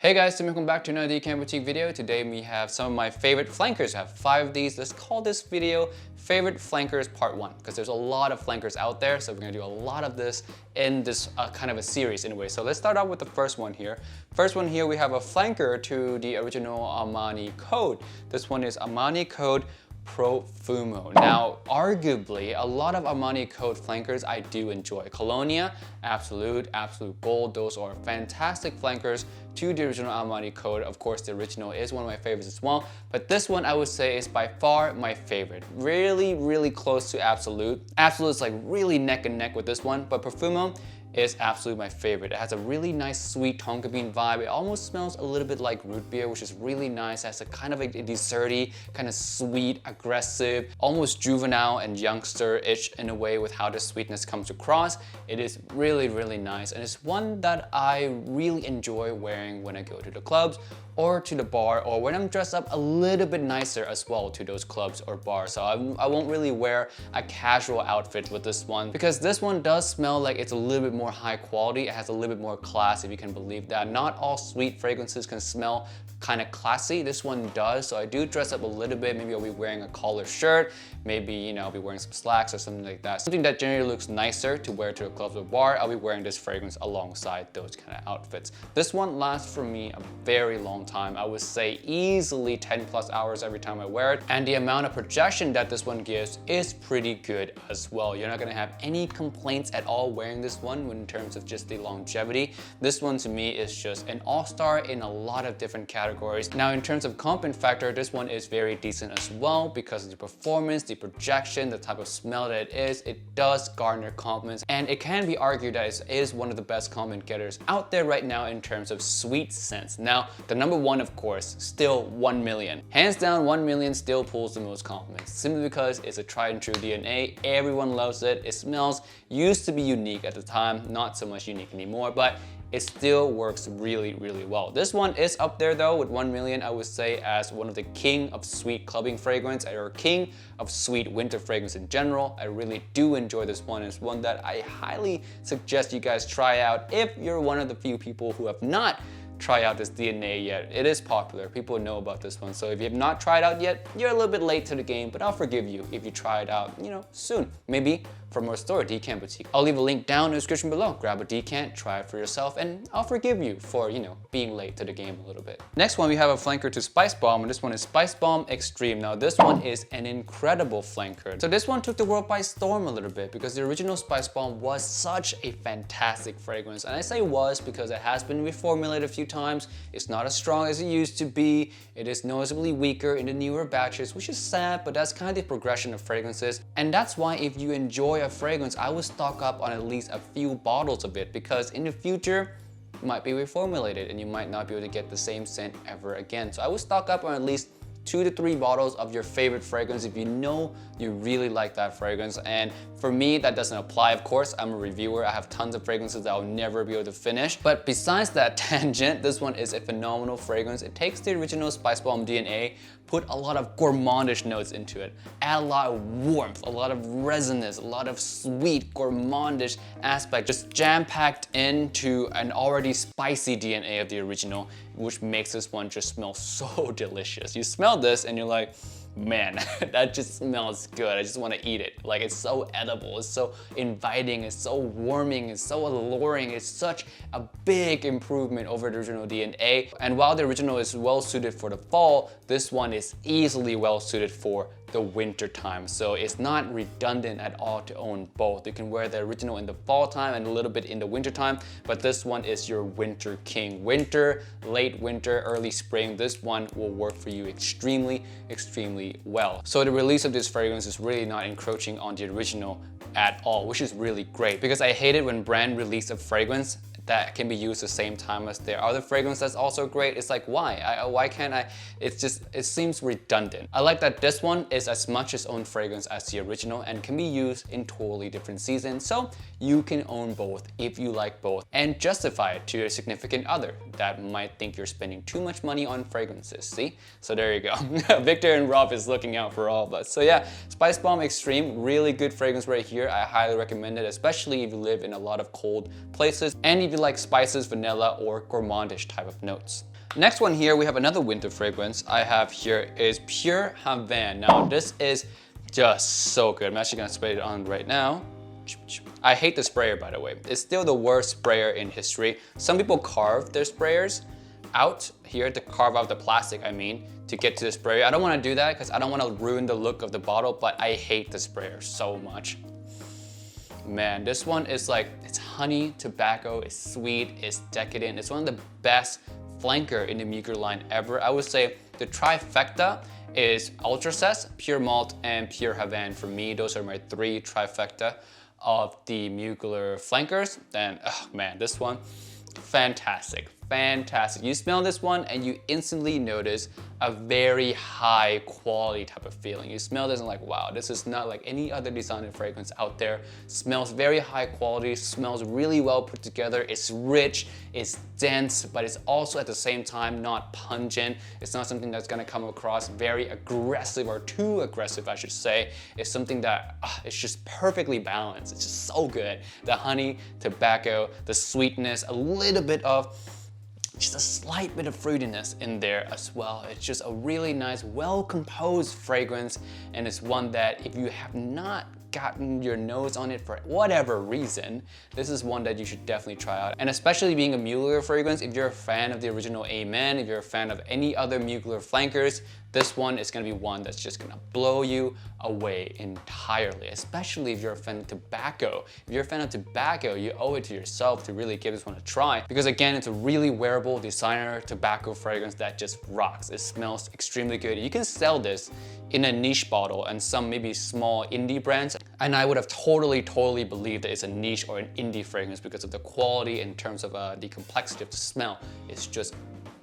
Hey guys, so welcome back to another Decant Boutique video. Today we have some of my favorite flankers. I have 5 of these. Let's call this video Favorite Flankers Part 1 because there's a lot of flankers out there, so we're going to do a lot of this in this kind of a series in a way. So let's start out with the first one here. First one here, we have a flanker to the original Armani code. This one is Armani code PROFUMO. Now, arguably, a lot of Armani code flankers I do enjoy. Colonia, Absolute Gold, those are fantastic flankers to the original Armani code. Of course, the original is one of my favorites as well, but this one I would say is by far my favorite. Really close to Absolute. Absolute is like really neck and neck with this one, but PROFUMO is absolutely my favorite. It has a really nice sweet tonka bean vibe. It almost smells a little bit like root beer, which is really nice. It has a kind of a desserty, kind of sweet, aggressive, almost juvenile and youngster-ish in a way with how the sweetness comes across. It is really nice, and it's one that I really enjoy wearing when I go to the clubs or to the bar, or when I'm dressed up a little bit nicer as well to those clubs or bars. So I won't really wear a casual outfit with this one because this one does smell like it's a little bit more high quality. It has a little bit more class, if you can believe that. Not all sweet fragrances can smell kind of classy. This one does, so I do dress up a little bit. Maybe I'll be wearing a collared shirt, maybe, you know, I'll be wearing some slacks or something like that. Something that generally looks nicer to wear to a club or bar. I'll be wearing this fragrance alongside those kind of outfits. This one lasts for me a very long time. I would say easily 10+ hours every time I wear it, and the amount of projection that this one gives is pretty good as well. You're not gonna have any complaints at all wearing this one in terms of just the longevity. This one to me is just an all-star in a lot of different categories. Now, in terms of compliment factor, this one is very decent as well because of the performance, the projection, the type of smell that it is. It does garner compliments, and it can be argued that it is one of the best compliment getters out there right now in terms of sweet scents. Now, the number one, of course, still 1 million. Hands down, 1 million still pulls the most compliments, simply because it's a tried and true DNA. Everyone loves it. It smells, used to be unique at the time, not so much unique anymore, but it still works really well. This one is up there though with 1 million, I would say, as one of the king of sweet clubbing fragrance or king of sweet winter fragrance in general. I really do enjoy this one. It's one that I highly suggest you guys try out if you're one of the few people who have not tried out this DNA yet. It is popular. People know about this one. So if you have not tried out yet, you're a little bit late to the game, but I'll forgive you if you try it out, you know, soon. Maybe from our store, Decant Boutique. I'll leave a link down in the description below. Grab a decant, try it for yourself, and I'll forgive you for, you know, being late to the game a little bit. Next one, we have a flanker to SPICEBOMB, and this one is SPICEBOMB Extreme. Now, this one is an incredible flanker. So this one took the world by storm a little bit because the original SPICEBOMB was such a fantastic fragrance. And I say was because it has been reformulated a few times. It's not as strong as it used to be. It is noticeably weaker in the newer batches, which is sad, but that's kind of the progression of fragrances. And that's why if you enjoy a fragrance, I would stock up on at least a few bottles of it, because in the future it might be reformulated and you might not be able to get the same scent ever again. So I would stock up on at least 2 to 3 bottles of your favorite fragrance if you know you really like that fragrance. And for me, that doesn't apply, of course. I'm a reviewer. I have tons of fragrances that I'll never be able to finish. But besides that tangent, this one is a phenomenal fragrance. It takes the original SPICEBOMB DNA, put a lot of gourmandish notes into it, add a lot of warmth, a lot of resonance, a lot of sweet gourmandish aspect, just jam-packed into an already spicy DNA of the original, which makes this one just smell so delicious. You smell this and you're like, man, that just smells good. I just want to eat it. Like, it's so edible, it's so inviting, it's so warming, it's so alluring. It's such a big improvement over the original DNA. And while the original is well suited for the fall, this one is easily well suited for the winter time. So it's not redundant at all to own both. You can wear the original in the fall time and a little bit in the winter time, but this one is your winter king. Winter, late winter, early spring, this one will work for you extremely well. So the release of this fragrance is really not encroaching on the original at all, which is really great, because I hate it when brand release a fragrance that can be used the same time as their other fragrance that's also great. It's like, why? Why can't I? It's just, it seems redundant. I like that this one is as much its own fragrance as the original and can be used in totally different seasons. So you can own both if you like both and justify it to your significant other that might think you're spending too much money on fragrances. See? So there you go. Victor and Rob is looking out for all of us. So yeah, SPICEBOMB Extreme, really good fragrance right here. I highly recommend it, especially if you live in a lot of cold places and if you you like spices, vanilla, or gourmandish type of notes. Next one here, we have another winter fragrance I have here is Pure HAVANE. Now this is just so good. I'm actually gonna spray it on right now. I hate the sprayer, by the way. It's still the worst sprayer in history. Some people carve their sprayers out here to carve out the plastic, I mean, to get to the sprayer. I don't want to do that because I don't want to ruin the look of the bottle, but I hate the sprayer so much. Man, this one is like, it's honey, tobacco, it's sweet, it's decadent. It's one of the best flanker in the MULGER line ever. I would say the trifecta is Ultracess, Pure Malt, and Pure HAVANE. For me, those are my three trifecta of the MULGER flankers. And oh man, this one, fantastic. Fantastic. You smell this one and you instantly notice a very high quality type of feeling. You smell this and like, wow, this is not like any other designer fragrance out there. Smells very high quality, smells really well put together. It's rich, it's dense, but it's also at the same time not pungent. It's not something that's gonna come across very aggressive or too aggressive, I should say. It's something that it's just perfectly balanced. It's just so good. The honey, tobacco, the sweetness, a little bit of just a slight bit of fruitiness in there as well. It's just a really nice, well-composed fragrance, and it's one that if you have not gotten your nose on it for whatever reason, this is one that you should definitely try out. And especially being a MULGER fragrance, if you're a fan of the original Amen, if you're a fan of any other MULGER flankers, this one is gonna be one that's just gonna blow you away entirely, especially if you're a fan of tobacco. If you're a fan of tobacco, you owe it to yourself to really give this one a try, because again, it's a really wearable designer tobacco fragrance that just rocks. It smells extremely good. You can sell this in a niche bottle and some maybe small indie brands, and I would have totally believed that it's a niche or an indie fragrance because of the quality in terms of the complexity of the smell. It's just,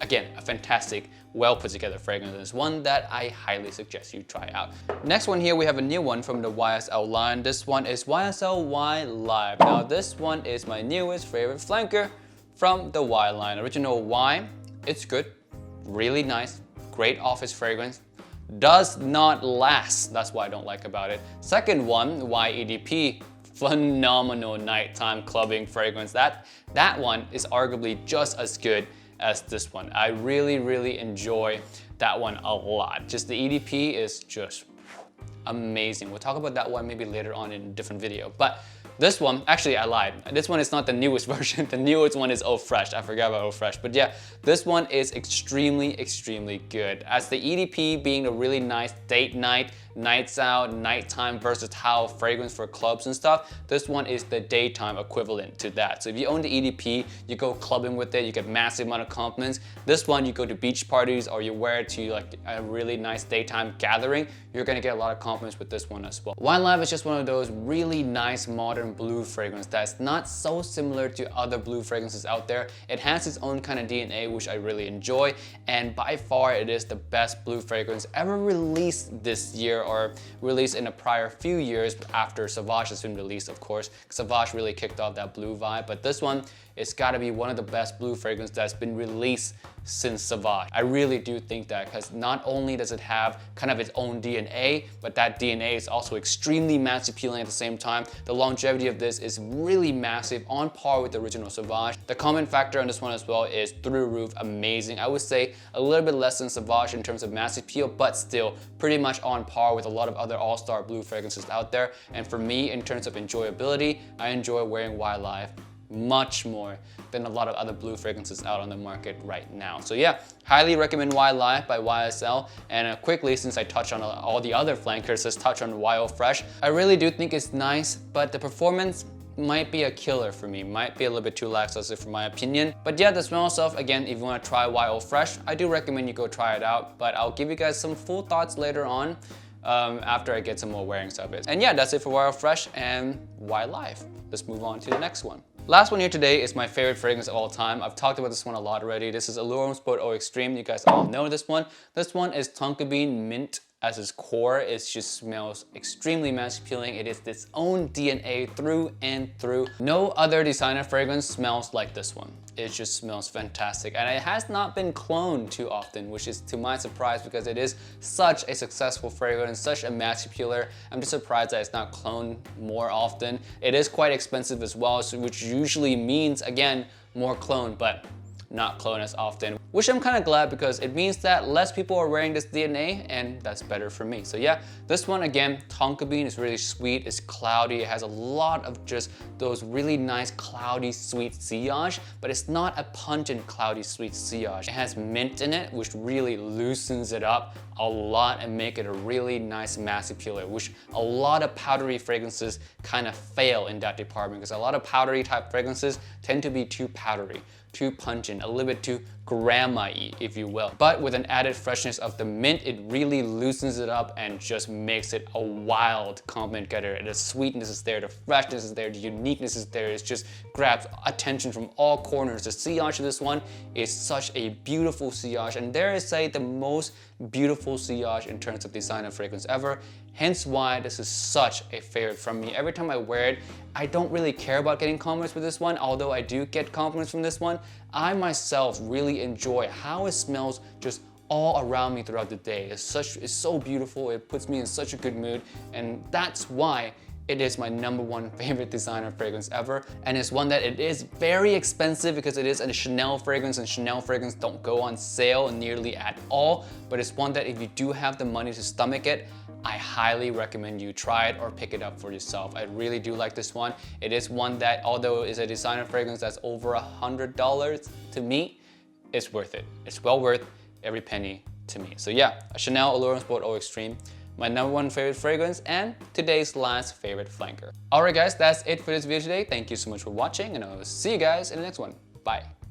again, a fantastic, well put together fragrance. It's one that I highly suggest you try out. Next one here, we have a new one from the YSL line. This one is YSL Y Live. Now this one is my newest favorite flanker from the Y line. Original Y, it's good, really nice, great office fragrance. Does not last, that's what I don't like about it. Second one, YEDP, phenomenal nighttime clubbing fragrance. That one is arguably just as good as this one. I really enjoy that one a lot. Just the EDP is just amazing. We'll talk about that one maybe later on in a different video. But this one, actually I lied. This one is not the newest version. The newest one is Eau Fresh. I forgot about Eau Fresh. But yeah, this one is extremely good. As the EDP being a really nice date night, nights out, nighttime versatile fragrance for clubs and stuff, this one is the daytime equivalent to that. So if you own the EDP, you go clubbing with it, you get massive amount of compliments. This one, you go to beach parties or you wear it to like a really nice daytime gathering, you're gonna get a lot of compliments with this one as well. Wine Live is just one of those really nice modern blue fragrance that's not so similar to other blue fragrances out there. It has its own kind of DNA, which I really enjoy, and by far it is the best blue fragrance ever released this year, or released in the prior few years after Sauvage has been released, of course. Sauvage really kicked off that blue vibe, but this one, it's gotta be one of the best blue fragrance that's been released since Sauvage. I really do think that, because not only does it have kind of its own DNA, but that DNA is also extremely mass appealing at the same time. The longevity of this is really massive, on par with the original Sauvage. The comment factor on this one as well is through roof amazing. I would say a little bit less than Sauvage in terms of mass appeal, but still pretty much on par with a lot of other all-star blue fragrances out there. And for me, in terms of enjoyability, I enjoy wearing Y Live much more than a lot of other blue fragrances out on the market right now. So yeah, highly recommend Y Live by YSL. And quickly, since I touched on all the other flankers, let's touch on YO Fresh. I really do think it's nice, but the performance might be a killer for me, might be a little bit too lackluster for my opinion. But yeah, the smell stuff, again, if you want to try YO Fresh, I do recommend you go try it out, but I'll give you guys some full thoughts later on after I get some more wearings of it. And yeah, that's it for YO Fresh and Y Live. Let's move on to the next one. Last one here today is my favorite fragrance of all time. I've talked about this one a lot already. This is Allure Sport Eau Extreme. You guys all know this one. This one is tonka bean mint as its core. It just smells extremely mass appealing. It is its own DNA through and through. No other designer fragrance smells like this one. It just smells fantastic. And it has not been cloned too often, which is to my surprise, because it is such a successful fragrance, such a mass appealer. I'm just surprised that it's not cloned more often. It is quite expensive as well, so which usually means, again, more clone, but not clone as often, which I'm kind of glad because it means that less people are wearing this DNA and that's better for me. So yeah, this one again, tonka bean is really sweet, it's cloudy, it has a lot of just those really nice cloudy sweet sillage, but it's not a pungent cloudy sweet sillage. It has mint in it, which really loosens it up a lot and make it a really nice mass appealer, which a lot of powdery fragrances kind of fail in that department because a lot of powdery type fragrances tend to be too powdery, too pungent, a little bit too grandma-y, if you will. But with an added freshness of the mint, it really loosens it up and just makes it a wild compliment getter. The sweetness is there, the freshness is there, the uniqueness is there. It just grabs attention from all corners. The sillage of this one is such a beautiful sillage, and dare I say the most beautiful sillage in terms of design and fragrance ever. Hence why this is such a favorite from me. Every time I wear it, I don't really care about getting compliments with this one, although I do get compliments from this one. I myself really enjoy how it smells just all around me throughout the day. It's so beautiful, it puts me in such a good mood, and that's why it is my #1 favorite designer fragrance ever. And it's one that it is very expensive because it is a Chanel fragrance, and Chanel fragrance don't go on sale nearly at all. But it's one that if you do have the money to stomach it, I highly recommend you try it or pick it up for yourself. I really do like this one. It is one that, although it's a designer fragrance that's over $100 to me, it's worth it. It's well worth every penny to me. So yeah, a Chanel Allure Sport Eau Extreme, my #1 favorite fragrance and today's last favorite flanker. Alright guys, that's it for this video today. Thank you so much for watching and I will see you guys in the next one. Bye.